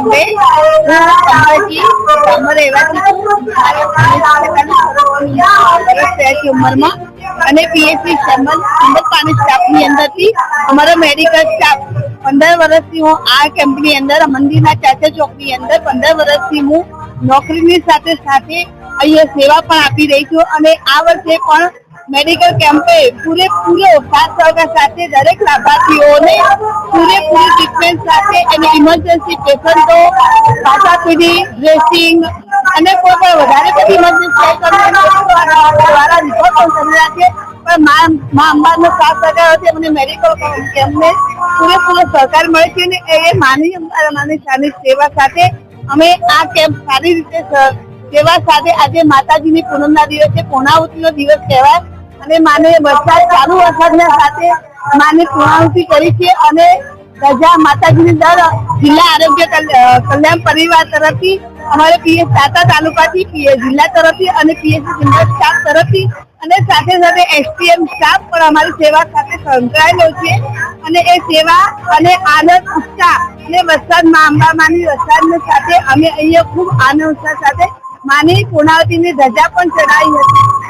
અંબે, ઉંમરમાં અને પીએચડી પાણી સ્ટાફની અંદરથી અમારો મેડિકલ સ્ટાફ 15 વર્ષથી હું આ કેમ્પની અંદર મંદિરના ચાચા ચોકની અંદર 15 વર્ષથી હું નોકરીની સાથે સાથે અહીંયા સેવા પણ આપી રહી છું અને આ વર્ષે પણ મેડિકલ કેમ્પે પૂરેપૂરો સાથ સહકાર સાથે દરેક લાભાર્થીઓને પૂરેપૂરી ટ્રીટમેન્ટ સાથે અને ઇમરજન્સી પેશન્ટો પાસાપીડી ડ્રેસિંગ અને કોઈ પણ વધારે બધી ઇમરજન્સી દ્વારા રિપોર્ટ પણ કરી રાખીએ પણ મા અંબાનો સાથ સહકાર હતી અમને મેડિકલ કેમ્પને પૂરેપૂરો સહકાર મળે છે અને એ માની સેવા સાથે અમે આ કેમ્પ સારી રીતે સેવા સાથે આજે માતાજીની પૂનમના દિવસે પૂર્ણાહુતિનો દિવસ કહેવાય અને માને ચાલુ વરસાદના સાથે માની પૂર્ણાહુતિ કરી છે અને રજા માતાજીની દર જિલ્લા આરોગ્ય કલ્યાણ પરિવાર તરફથી અમારે પીએચ દાતા તાલુકાથી જિલ્લા તરફથી અને પીએચસી જિલ્લા સ્ટાફ તરફથી અને સાથે સાથે એસટીએમ સ્ટાફ પણ અમારી સેવા સાથે સંકળાયેલો છે અને એ સેવા અને આનંદ ઉત્સાહ અને વરસાદમાં અંબામાની વરસાદની સાથે અમે અહીંયા ખૂબ આનંદ ઉત્સાહ સાથે માની પૂર્ણાવતીની ધજા પણ ચડાવી હતી.